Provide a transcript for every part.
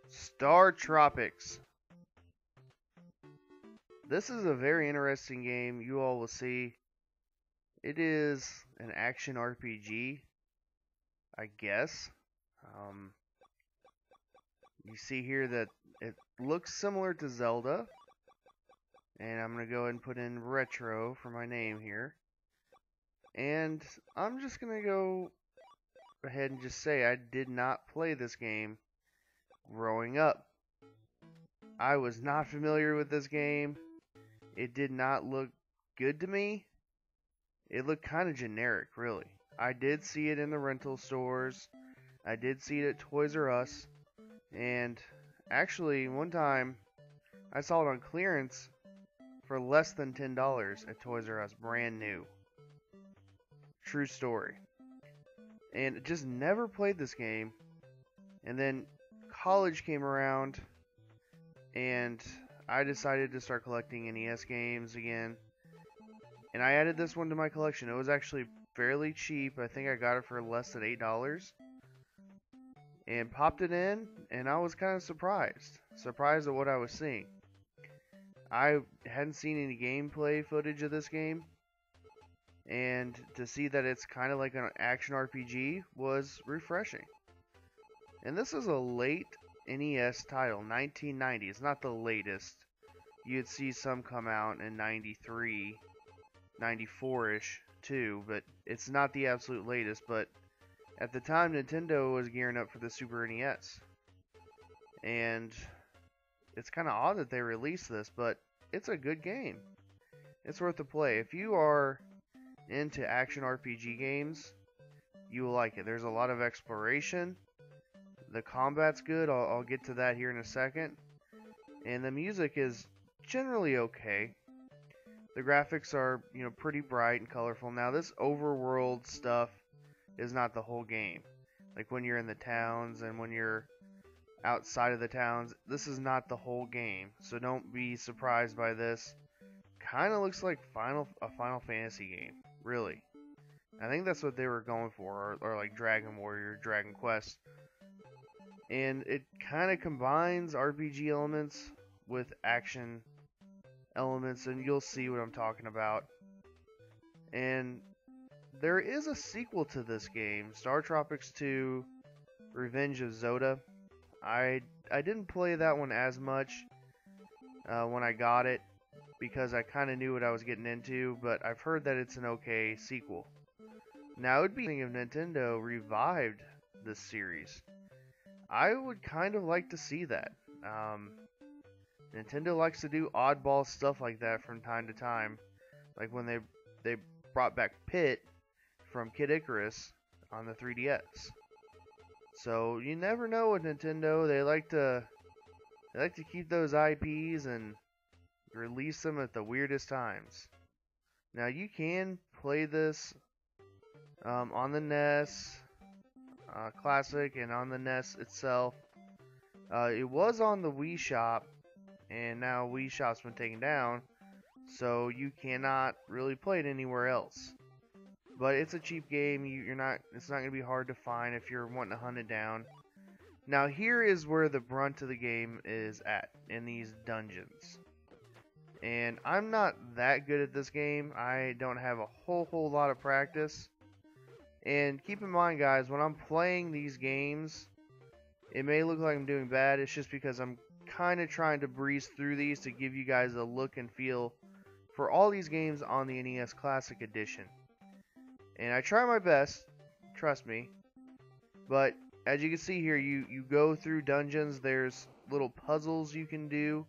Star Tropics. This is a very interesting game. You all will see. It is an action RPG, I guess. You see here that it looks similar to Zelda. And I'm going to go ahead and put in retro for my name here. And I'm just going to go ahead and just say I did not play this game growing up. I was not familiar with this game. It did not look good to me. It looked kind of generic, really. I did see it in the rental stores. I did see it at Toys R Us. And actually, one time, I saw it on clearance for less than $10 at Toys R Us, brand new. True story. And just never played this game. And then college came around, and I decided to start collecting NES games again. And I added this one to my collection. It was actually fairly cheap. I think I got it for less than $8. And popped it in, and I was kind of surprised. Surprised at what I was seeing. I hadn't seen any gameplay footage of this game. And to see that it's kind of like an action RPG was refreshing. And this is a late NES title, 1990. It's not the latest. You'd see some come out in 93, 94-ish too, but it's not the absolute latest. But at the time, Nintendo was gearing up for the Super NES. And it's kind of odd that they released this, but it's a good game. It's worth a play. If you are into action RPG games, you will like it. There's a lot of exploration. The combat's good. I'll get to that here in a second. And the music is generally okay. The graphics are, pretty bright and colorful. Now, this overworld stuff is not the whole game. Like when you're in the towns and when you're outside of the towns, this is not the whole game. So don't be surprised by this. Kind of looks like a Final Fantasy game, really. I think that's what they were going for, or like Dragon Warrior, Dragon Quest. And it kind of combines RPG elements with action elements, and you'll see what I'm talking about. And there is a sequel to this game, Star Tropics 2 Revenge of Zoda. I didn't play that one as much when I got it, because I kind of knew what I was getting into, but I've heard that it's an okay sequel. Now, it would be if Nintendo revived this series. I would kind of like to see that. Nintendo likes to do oddball stuff like that from time to time. Like when they brought back Pit from Kid Icarus on the 3DS. So you never know with Nintendo. They like to keep those IPs and release them at the weirdest times. Now you can play this on the NES Classic and on the NES itself. It was on the Wii Shop, and now Wii Shop's been taken down, so you cannot really play it anywhere else. But it's a cheap game. It's not going to be hard to find if you're wanting to hunt it down. Now here is where the brunt of the game is at, in these dungeons. And I'm not that good at this game. I don't have a whole lot of practice. And keep in mind, guys, when I'm playing these games, it may look like I'm doing bad. It's just because I'm kind of trying to breeze through these to give you guys a look and feel for all these games on the NES Classic Edition. And I try my best, trust me. But as you can see here, you go through dungeons. There's little puzzles you can do.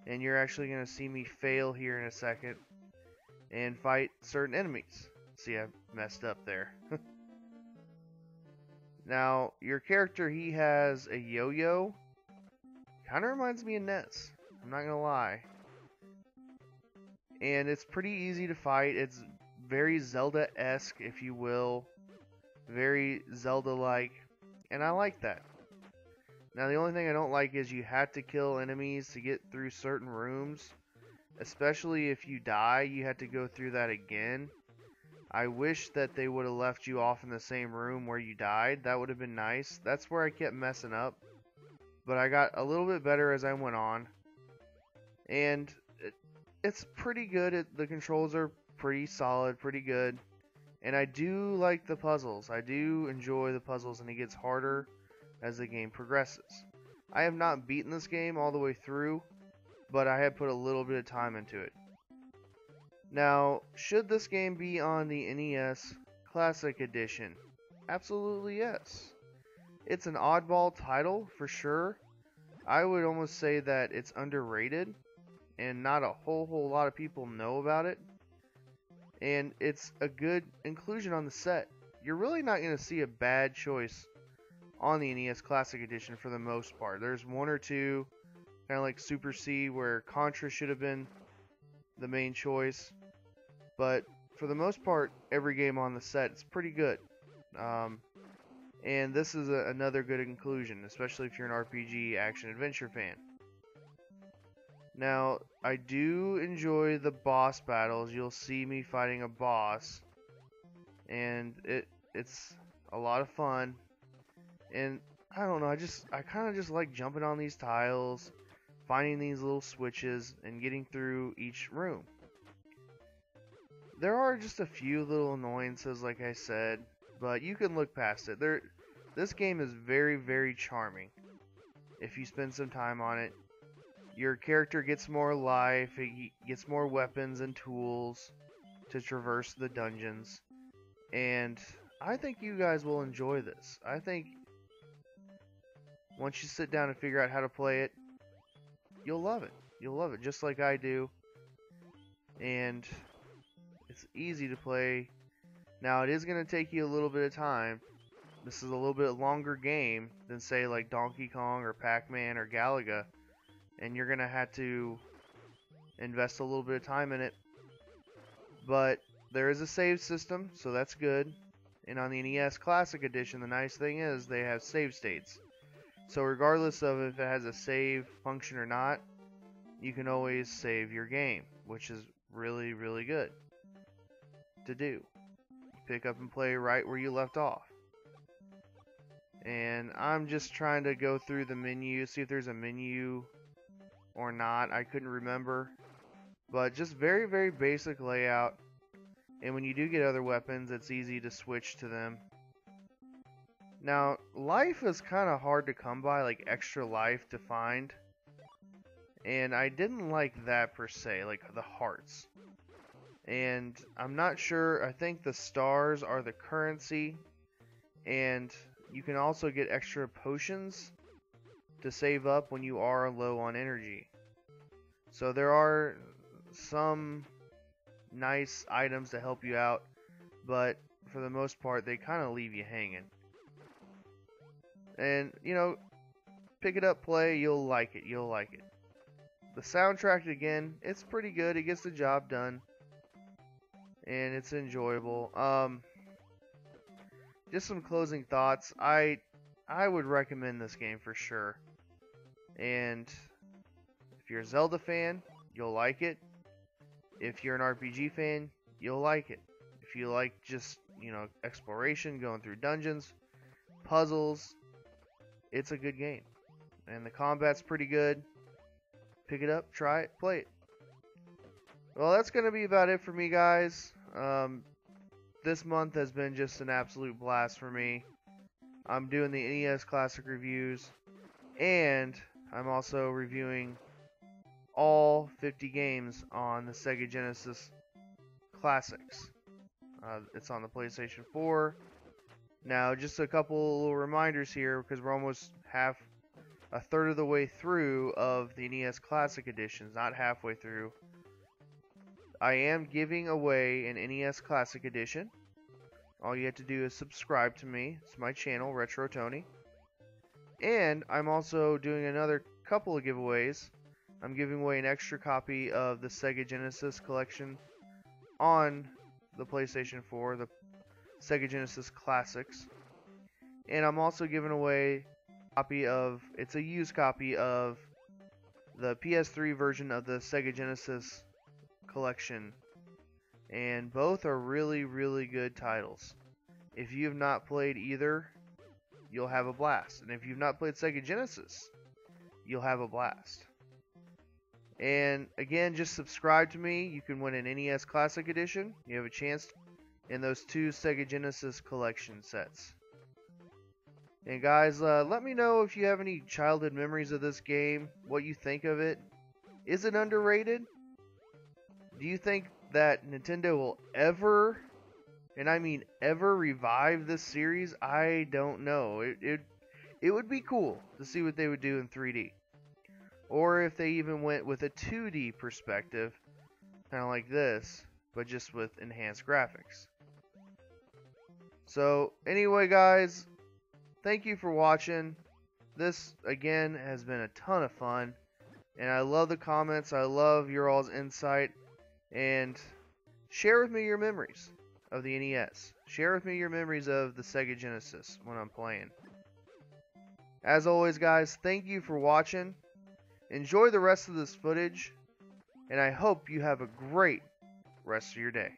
And you're actually going to see me fail here in a second and fight certain enemies. See, I messed up there. Now, your character, he has a yo-yo. Kind of reminds me of NES. I'm not going to lie. And it's pretty easy to fight. It's very Zelda-esque, if you will. Very Zelda-like. And I like that. Now, the only thing I don't like is you have to kill enemies to get through certain rooms. Especially if you die, you have to go through that again. I wish that they would have left you off in the same room where you died. That would have been nice. That's where I kept messing up. but I got a little bit better as I went on, and it's pretty good. The controls are pretty solid, pretty good, and I do like the puzzles. I do enjoy the puzzles, and it gets harder as the game progresses. I have not beaten this game all the way through, but I have put a little bit of time into it. Now, should this game be on the NES Classic Edition? Absolutely yes. It's an oddball title for sure. I would almost say that it's underrated and not a whole lot of people know about it. And it's a good inclusion on the set. You're really not going to see a bad choice on the NES Classic Edition for the most part. There's one or two, kind of like Super C, where Contra should have been the main choice. But for the most part, every game on the set is pretty good. And this is another good inclusion, especially if you're an RPG action-adventure fan. Now, I do enjoy the boss battles. You'll see me fighting a boss, and it's a lot of fun. And I don't know, I kind of just like jumping on these tiles, finding these little switches, and getting through each room. There are just a few little annoyances, like I said, but you can look past it. This game is very, very charming if you spend some time on it. Your character gets more life, he gets more weapons and tools to traverse the dungeons, and I think you guys will enjoy this. I think once you sit down and figure out how to play it, you'll love it. You'll love it just like I do, and it's easy to play. Now, it is going to take you a little bit of time. This is a little bit longer game than, say, like Donkey Kong or Pac-Man or Galaga, and you're going to have to invest a little bit of time in it. But there is a save system, so that's good. And on the NES Classic Edition, the nice thing is they have save states. So regardless of if it has a save function or not, you can always save your game, which is really, really good to do. Pick up and play right where you left off. And I'm just trying to go through the menu, see if there's a menu or not. I couldn't remember. But just very, very basic layout. And when you do get other weapons, it's easy to switch to them. Now, life is kind of hard to come by, like extra life to find. And I didn't like that per se, like the hearts. And I'm not sure, I think the stars are the currency. And you can also get extra potions to save up when you are low on energy. So there are some nice items to help you out, but for the most part they kind of leave you hanging. And you know, pick it up, play, you'll like it. The soundtrack, again, it's pretty good. It gets the job done, and it's enjoyable. Just some closing thoughts. I would recommend this game for sure. And if you're a Zelda fan, you'll like it. If you're an RPG fan, you'll like it. If you like just, you know, exploration, going through dungeons, puzzles, it's a good game. And the combat's pretty good. Pick it up, try it, play it. Well, that's going to be about it for me, guys. This month has been just an absolute blast for me. I'm doing the NES Classic reviews, and I'm also reviewing all 50 games on the Sega Genesis Classics. It's on the PlayStation 4. Now, just a couple little reminders here, because we're almost a third of the way through of the NES Classic Editions, not halfway through. I am giving away an NES Classic Edition. All you have to do is subscribe to me. It's my channel, Retro Tony. And I'm also doing another couple of giveaways. I'm giving away an extra copy of the Sega Genesis collection on the PlayStation 4, the Sega Genesis Classics. And I'm also giving away a copy of, it's a used copy of the PS3 version of the Sega Genesis collection. And both are really, really good titles. If you have not played either, you'll have a blast. And if you've not played Sega Genesis, you'll have a blast. And again, just subscribe to me. You can win an NES Classic Edition. You have a chance in those 2 Sega Genesis collection sets. And guys, let me know if you have any childhood memories of this game, what you think of it. Is it underrated? Do you think that Nintendo will ever, and I mean ever, revive this series? I don't know. It would be cool to see what they would do in 3D. Or if they even went with a 2D perspective, kind of like this, but just with enhanced graphics. So, anyway guys, thank you for watching. This, again, has been a ton of fun. And I love the comments. I love your all's insight. And share with me your memories of the NES. Share with me your memories of the Sega Genesis when I'm playing. As always, guys, thank you for watching. Enjoy the rest of this footage. And I hope you have a great rest of your day.